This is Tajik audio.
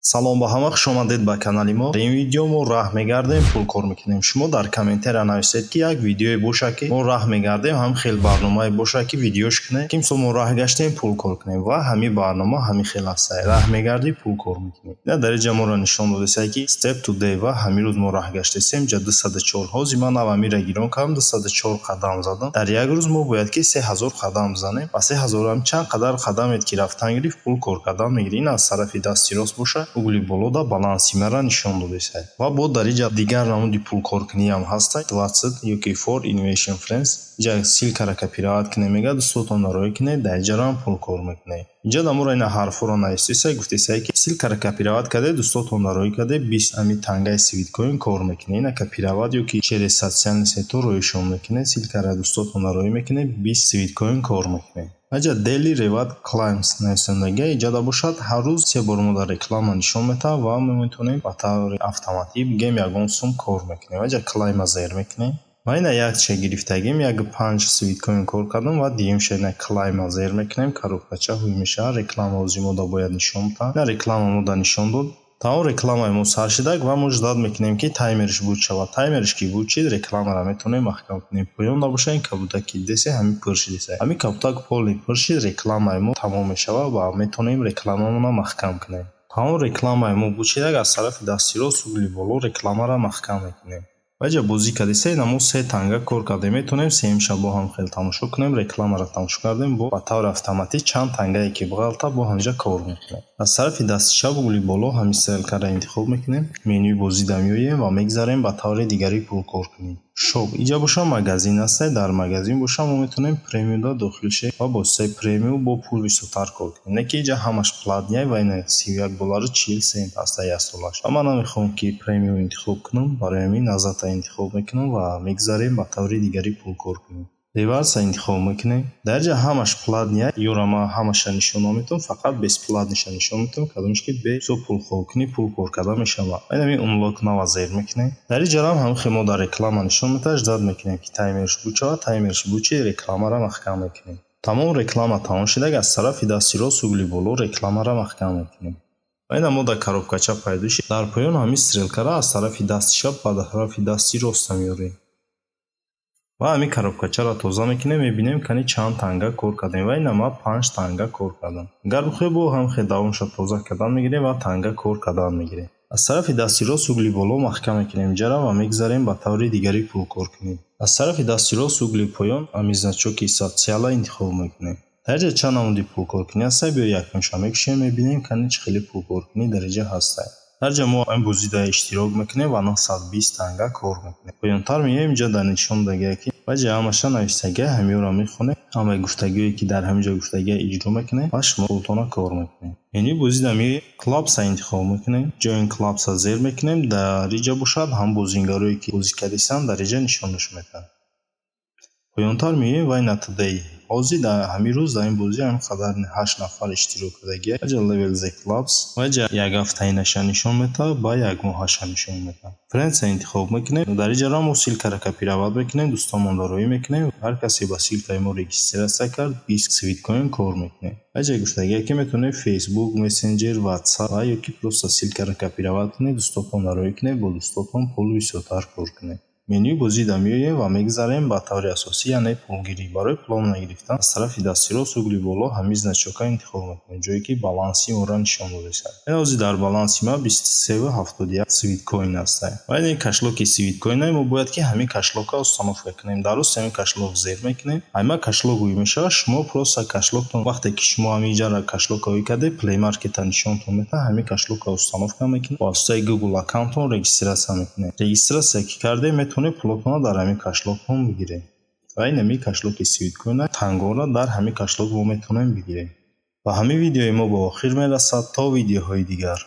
салом ба ҳама, хуш омадед ба канали мо. Дар ин видео мо раҳ мегардем пул кор мекунем. Шумо дар комментария нависед ки як видеое боша ки мо раҳ мегардем, ҳам хел барномае боша ки видеош кунем ки мисол мо раҳ гаштем пул кор кунем ва ҳамин барнома ҳамин хел астае. Раҳ мегарди пул кор мекунем. Дар инҷа моро нишон додесае ки step today ва ҳамин рӯз мо раҳ гаштесем ҷа 204 ҳози ман авамира гирон кардам, 204 қадам задам. Дар як рӯз мо бояд ки 3000 қадам бизанем. Ба 3000 ҳам чанд қадар қадамет ки рафтан гирифт пул кор кардан мегирӣ. Ин аз тарафи дасти рост боша угли болода балансимара нишон додесае. Ва бо дар инҷа дигар намуди пулкоркуниам ҳастад. 20 UK4 Innovation Friends. Инҷа силкара копировать кунем мега дӯстотон нароӣ кунед, дар инҷаро ҳам пул кор мекунед. Инҷа дар мора ина ҳарфҳоро нависесае, гуфтесае ки силкара копировать кардед, дӯстотон нароӣ кардед, 20 ами тангаи свиткоин кор мекунед. Ина копировать ё ки через социални сетор рӯйшон мекунед, силкара дӯстотон нароӣ мекунед, 20 свиткоин кор мекунед. Аҷа daily reward claims нависандаги иҷада бошад, ҳар рӯз 3 бор мо дар реклама нишон метавад ва мо метавонем ба таври автоматик гем ягон сум кор мекунем. Аҷа клайма зер мекунем. Ва ина як чек гирифтагим, як 5 свиткоин кор кардам ва дигимша ина клайма зер мекунем. Коробкача ҳуй мешавад, реклама ози мода бояд нишон дад. Ина реклама мода нишон дод. Тамом рекламаи мо сар шидак ва мо ждат мекунем ки таймериш буд шавад. Таймериш ки буд шид, рекламаро метавонем маҳкам кунем. Поён набоша ин кабудаки десе ҳамин пур шидесае. Ҳамин кабудак полни пур шид, рекламаи мо тамом мешавад ва метавонем рекламамона маҳкам кунем. Тамом рекламаи мо буд шидак, аз тарафи дасти рост угли боло рекламаро маҳкам мекунем. Ваҷа бозӣ кардесе ина мо 3 танга кор кардем. Метавонем 3 шабо ҳам хел тамошо кунем. Рекламаро тамошо кардем, бо ба таври автоматик чанд тангае ки биғалта бо ҳаминҷа кор мекунем. Аз тарафи дасти чап угли боло ҳамин стрелкаро интихоб мекунем. Менюи бозида меоем ва мегзарем ба таври дигарӣ пул кор кунем. Шоп иҷа боша магазин аста. Дар магазин боша мо метавонем премиумда дохил ше ва бо се премиум бо пул висотар кор кунем. Не ки иҷа ҳамаш платняй ва ина $31 40 сент аста як солаш. Ва ман намехоҳам ки премиум интихоб кунам, барои ҳамин назата интихоб мекунам ва мегзарем ба таври дигарӣ пул кор кунем. Реверса интихоб мекунем. Дар инҷа ҳамаш платняй ёра ман ҳамаша нишон наметавонам, фақат безплатниша нишон метавонам, кадомиш ки бе со пул кор кунӣ пул кор карда мешавад. ва ин унлок нава зер мекунем. Дар инҷа ҳам ҳамихе мо дар реклама нишон метавад, ждат мекунем ки таймериш буд шавад, таймериш буд шид, рекламаро маҳкам мекунем. Тамом реклама тамом шидак, аз тарафи дасти рост угли боло рекламаро маҳкам мекунем. ва ина мо дар коробкача пайдо шид. Дар поён ҳамин стрелкаро аз тарафи дасти чап ба тарафи дасти роста меорем. ва ҳамин коробкачаро тоза мекунем, мебинем кани чанд танга кор кардем. ва ина ман 5 танга кор кардам. Агар бихоҳем бо ҳамихе давомша тоза кардан мегирем ва танга кор кардан мегирем. аз тарафи дасти рост угли боло маҳкам мекунем инҷаро ва мегзарем ба таври дигарӣ пул кор кунем. аз тарафи дасти рост угли поён ҳамин значоки социала интихоб мекунем. дар инҷа чанд намуди пулкоркунӣ ҳастае, биё якумша мекушем, мебинем кани чӣ хели пулкоркунӣ дар инҷа ҳастае. дар инҷа мо ин бозида иштирок мекунем ва 920 танга кор мекунем. поёнтар меоем, инҷа дар нишон додагие ки ваҷа ҳамаша навистагие ҳамиёро мехонем, ҳамаи гуфтагӯе ки дар ҳаминҷа гуфтагие иҷро мекунем ва шумо худтона кор мекунем. менюи бозида меоем, клабса интихоб мекунем, join клабса зер мекунем. дар инҷа бошад ҳам бозингарое ки бозӣ кардесанд дар инҷа нишонаш метавад. поёнтар меоем ва ина today ҳозир дар ҳамин рӯз дар ин бозӣ ҳамин қадар 8 нафар иштирок кардагие. аҷа level z clubs ваҷа як ҳафтаинаша нишон метавад, ба як моҳаша нишон метавад. френдса интихоб мекунем. дар инҷаро мо силкара копировать мекунем, дӯстонмон нароӣ мекунем. ҳар касе ба силкаи мо регистратсия кард 20 свиткоин кор мекунем. аҷа гуфтагие ки метавонем Facebook, Messenger, WhatsApp ва ё ки просто силкара копировать кунед, дӯстотон нароӣ кунед, бо дӯстотон пул висотар кор кунед. менюи бозида меоем ва мегзарем ба таври асосӣ, яъне пулгирӣ. барои пломна гирифтан аз тарафи дасти рост угли боло ҳамин значока интихоб мекунем, ҷое ки баланси моро нишон додесад. ин ҳозир дар баланси ма 23.71 свиткоин астае. ва ин кашлоки свиткоинаи мо бояд ки ҳамин кашлока установка кунем. дар рост ҳамин кашлок зер мекунем. ҳама кашлок ҳуй мешавад. шумо просто кашлоктон вақте ки шумо ҳаминҷаро кашлока ҳуй кардед, Play Market нишонтон метавад, ҳамин кашлока установка мекунед. ба воситаи Google аккаунтон регистратсия мекунед. регистратсия ки кардем, метавонед пулотона дар ҳамин кашлокҳом бигирем. ва ин ҳамин кашлоки свиткоина тангора дар ҳамин кашлок мо метавонем бигирем. ва ҳамин видеои мо ба охир мерасад. то видеоҳои дигар.